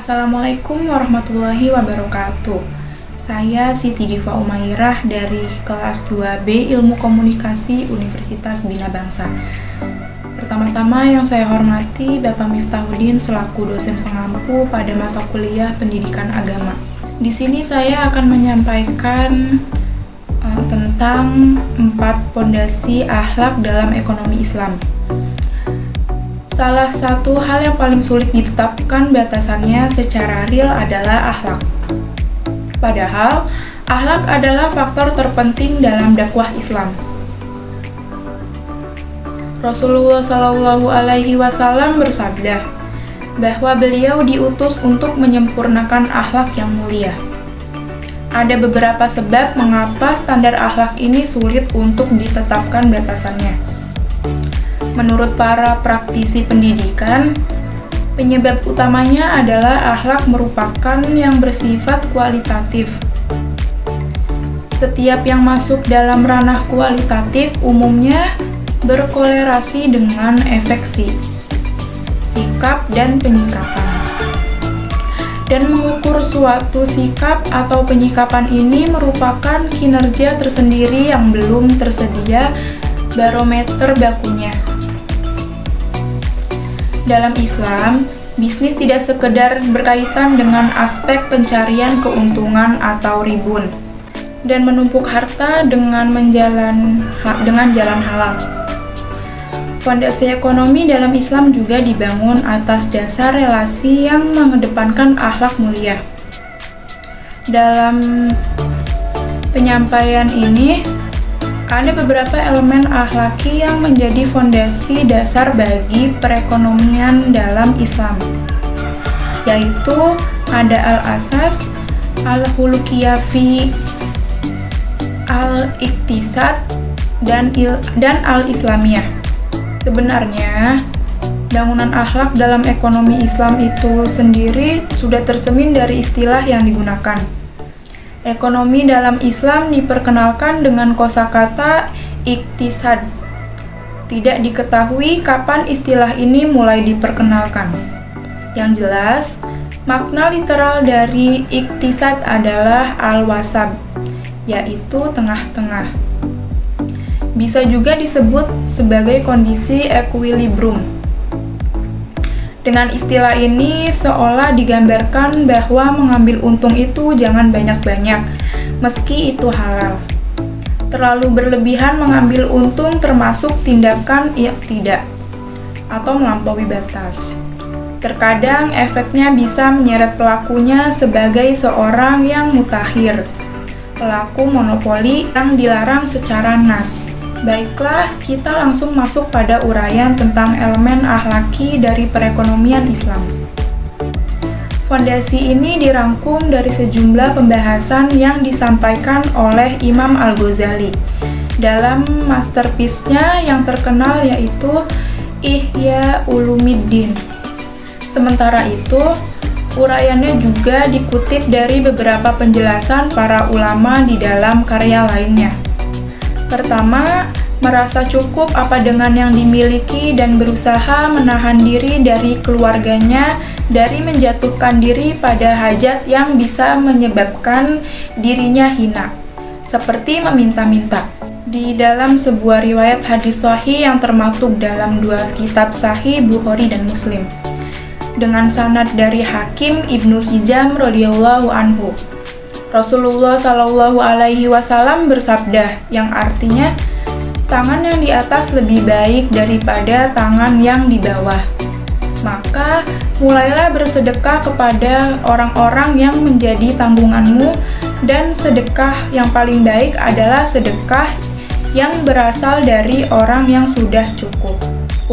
Assalamualaikum warahmatullahi wabarakatuh. Saya Siti Diva Umairah dari kelas 2B Ilmu Komunikasi Universitas Bina Bangsa. Pertama-tama yang saya hormati Bapak Miftahuddin selaku dosen pengampu pada mata kuliah Pendidikan Agama. Di sini saya akan menyampaikan tentang 4 pondasi akhlak dalam ekonomi Islam. Salah satu hal yang paling sulit ditetapkan batasannya secara real adalah akhlak. Padahal, akhlak adalah faktor terpenting dalam dakwah Islam. Rasulullah SAW bersabda bahwa beliau diutus untuk menyempurnakan akhlak yang mulia. Ada beberapa sebab mengapa standar akhlak ini sulit untuk ditetapkan batasannya. Menurut para praktisi pendidikan, penyebab utamanya adalah akhlak merupakan yang bersifat kualitatif. Setiap yang masuk dalam ranah kualitatif umumnya berkolerasi dengan efeksi, sikap, dan penyikapan. Dan mengukur suatu sikap atau penyikapan ini merupakan kinerja tersendiri yang belum tersedia barometer bakunya. Dalam Islam, bisnis tidak sekedar berkaitan dengan aspek pencarian keuntungan atau ribun dan menumpuk harta dengan jalan halal. Fondasi ekonomi dalam Islam juga dibangun atas dasar relasi yang mengedepankan akhlak mulia. Dalam penyampaian ini, ada beberapa elemen akhlaki yang menjadi fondasi dasar bagi perekonomian dalam Islam, yaitu ada al-asas, al-khuluqiyah fi al-iktisad, dan al-islamiyah. Sebenarnya, bangunan akhlak dalam ekonomi Islam itu sendiri sudah tercermin dari istilah yang digunakan. Ekonomi dalam Islam diperkenalkan dengan kosakata iktisad. Tidak diketahui kapan istilah ini mulai diperkenalkan. Yang jelas, makna literal dari iktisad adalah al-wasab, yaitu tengah-tengah. Bisa juga disebut sebagai kondisi equilibrium. Dengan istilah ini seolah digambarkan bahwa mengambil untung itu jangan banyak-banyak, meski itu halal. Terlalu berlebihan mengambil untung termasuk tindakan tidak, atau melampaui batas. Terkadang efeknya bisa menyeret pelakunya sebagai seorang yang mutakhir, pelaku monopoli yang dilarang secara nas. Baiklah, kita langsung masuk pada uraian tentang elemen akhlaki dari perekonomian Islam. Fondasi ini dirangkum dari sejumlah pembahasan yang disampaikan oleh Imam Al-Ghazali dalam masterpiece-nya yang terkenal yaitu Ihya Ulumiddin. Sementara itu, uraiannya juga dikutip dari beberapa penjelasan para ulama di dalam karya lainnya. Pertama, merasa cukup apa dengan yang dimiliki dan berusaha menahan diri dari keluarganya dari menjatuhkan diri pada hajat yang bisa menyebabkan dirinya hina, seperti meminta-minta. Di dalam sebuah riwayat hadis sahih yang termaktub dalam 2 kitab sahih Bukhari dan Muslim, dengan sanad dari Hakim Ibnu Hizam radhiyallahu anhu, Rasulullah SAW bersabda, yang artinya, tangan yang di atas lebih baik daripada tangan yang di bawah. Maka, mulailah bersedekah kepada orang-orang yang menjadi tanggunganmu, dan sedekah yang paling baik adalah sedekah yang berasal dari orang yang sudah cukup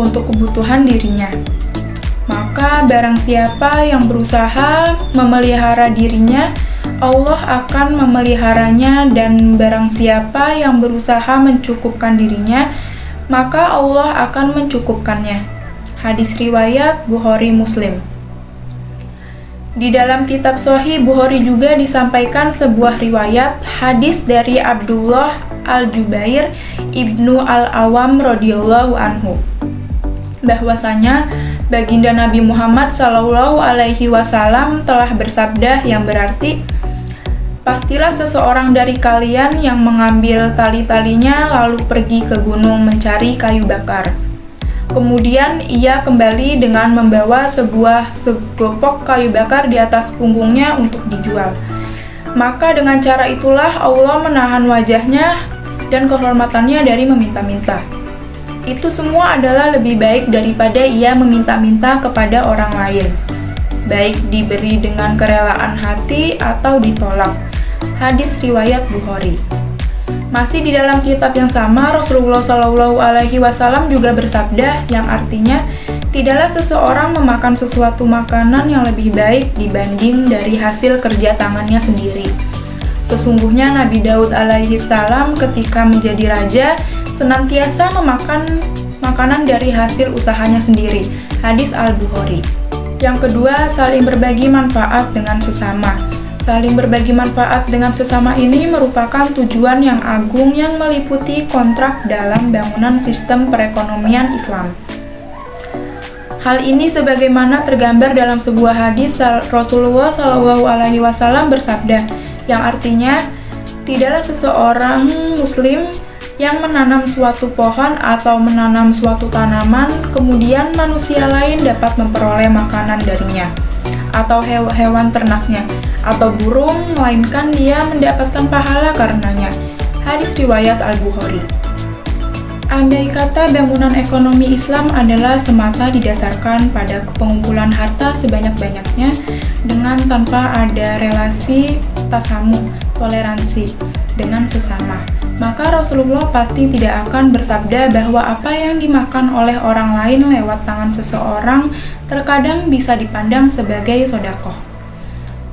untuk kebutuhan dirinya. Maka, barang siapa yang berusaha memelihara dirinya, Allah akan memeliharanya, dan barang siapa yang berusaha mencukupkan dirinya, maka Allah akan mencukupkannya. Hadis riwayat Bukhari Muslim. Di dalam kitab Sahih Bukhari juga disampaikan sebuah riwayat hadis dari Abdullah Al-Jubair Ibnu Al-Awam radhiyallahu anhu, bahwasanya Baginda Nabi Muhammad SAW telah bersabda yang berarti, pastilah seseorang dari kalian yang mengambil tali-talinya lalu pergi ke gunung mencari kayu bakar. Kemudian ia kembali dengan membawa sebuah segopok kayu bakar di atas punggungnya untuk dijual. Maka dengan cara itulah Allah menahan wajahnya dan kehormatannya dari meminta-minta. Itu semua adalah lebih baik daripada ia meminta-minta kepada orang lain, baik diberi dengan kerelaan hati atau ditolak. Hadis riwayat Bukhari. Masih di dalam kitab yang sama, Rasulullah SAW juga bersabda yang artinya, tidaklah seseorang memakan sesuatu makanan yang lebih baik dibanding dari hasil kerja tangannya sendiri. Sesungguhnya Nabi Daud alaihissalam ketika menjadi raja senantiasa memakan makanan dari hasil usahanya sendiri. Hadis Al-Bukhari. Yang kedua, saling berbagi manfaat dengan sesama. Saling berbagi manfaat dengan sesama ini merupakan tujuan yang agung yang meliputi kontrak dalam bangunan sistem perekonomian Islam. Hal ini sebagaimana tergambar dalam sebuah hadis Rasulullah SAW bersabda, yang artinya, tidaklah seseorang muslim yang menanam suatu pohon atau menanam suatu tanaman, kemudian manusia lain dapat memperoleh makanan darinya, atau hewan ternaknya, atau burung, melainkan dia mendapatkan pahala karenanya. Hadis riwayat Al-Bukhari. Andai kata bangunan ekonomi Islam adalah semata didasarkan pada pengumpulan harta sebanyak-banyaknya dengan tanpa ada relasi tasamu, toleransi dengan sesama, maka Rasulullah pasti tidak akan bersabda bahwa apa yang dimakan oleh orang lain lewat tangan seseorang terkadang bisa dipandang sebagai sedekah.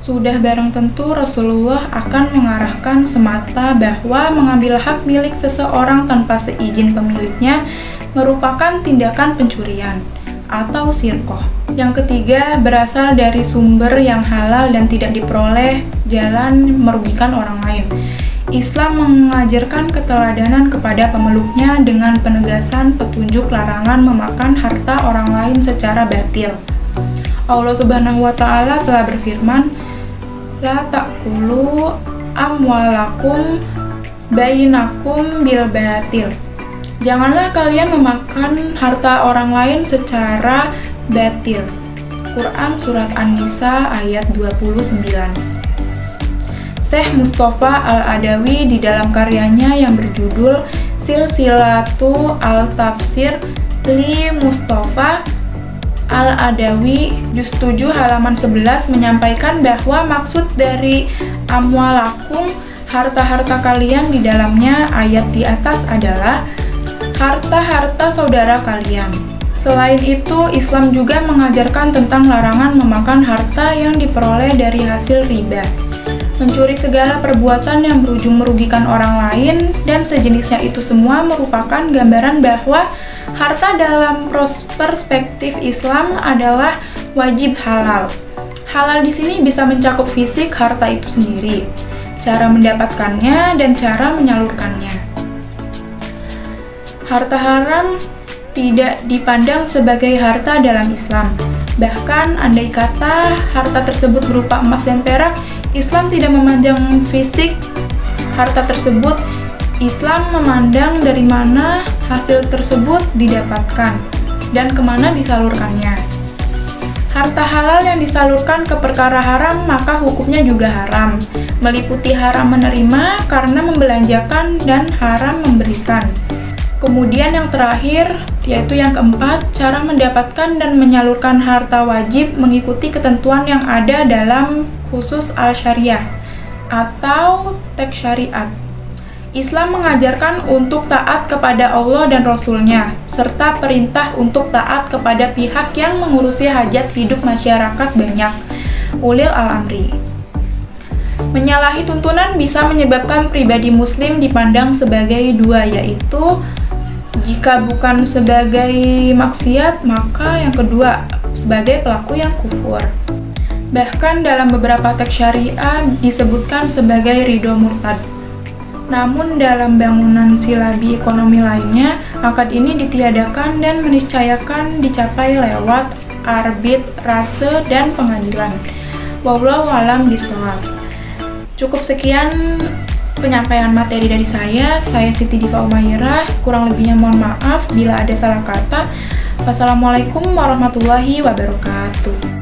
Sudah barang tentu Rasulullah akan mengarahkan semata bahwa mengambil hak milik seseorang tanpa seizin pemiliknya merupakan tindakan pencurian atau sirqah. Yang ketiga, berasal dari sumber yang halal dan tidak diperoleh jalan merugikan orang lain. Islam mengajarkan keteladanan kepada pemeluknya dengan penegasan petunjuk larangan memakan harta orang lain secara batil. Allah Subhanahu wa Ta'ala telah berfirman, la ta'kulu amwalakum bainakum bil batil. Janganlah kalian memakan harta orang lain secara batil. Quran Surat An-Nisa ayat 29. Syekh Mustafa Al-Adawi di dalam karyanya yang berjudul Silsilatu Al-Tafsir li Mustafa Al-Adawi juz 7 halaman 11 menyampaikan bahwa maksud dari amwalakum, harta-harta kalian di dalamnya ayat di atas adalah harta-harta saudara kalian. Selain itu, Islam juga mengajarkan tentang larangan memakan harta yang diperoleh dari hasil riba, mencuri segala perbuatan yang berujung merugikan orang lain, dan sejenisnya itu semua merupakan gambaran bahwa harta dalam perspektif Islam adalah wajib halal. Halal di sini bisa mencakup fisik harta itu sendiri, cara mendapatkannya, dan cara menyalurkannya. Harta haram tidak dipandang sebagai harta dalam Islam. Bahkan, andai kata harta tersebut berupa emas dan perak, Islam tidak memandang fisik harta tersebut. Islam memandang dari mana hasil tersebut didapatkan dan kemana disalurkannya. Harta halal yang disalurkan ke perkara haram, maka hukumnya juga haram, meliputi haram menerima karena membelanjakan dan haram memberikan. Kemudian yang terakhir, yaitu yang keempat, cara mendapatkan dan menyalurkan harta wajib mengikuti ketentuan yang ada dalam khusus al-syariah atau teks syariat. Islam mengajarkan untuk taat kepada Allah dan Rasul-Nya, serta perintah untuk taat kepada pihak yang mengurusi hajat hidup masyarakat banyak, ulil al-amri. Menyalahi tuntunan bisa menyebabkan pribadi muslim dipandang sebagai dua, yaitu jika bukan sebagai maksiat, maka yang kedua sebagai pelaku yang kufur. Bahkan dalam beberapa teks syariah disebutkan sebagai ridho murtad. Namun dalam bangunan silabi ekonomi lainnya, akad ini ditiadakan dan meniscayakan dicapai lewat arbitrase, dan pengadilan. Wallahu a'lam bishawab. Cukup sekian penyampaian materi dari saya Siti Diva Umairah. Kurang lebihnya mohon maaf bila ada salah kata. Wassalamualaikum warahmatullahi wabarakatuh.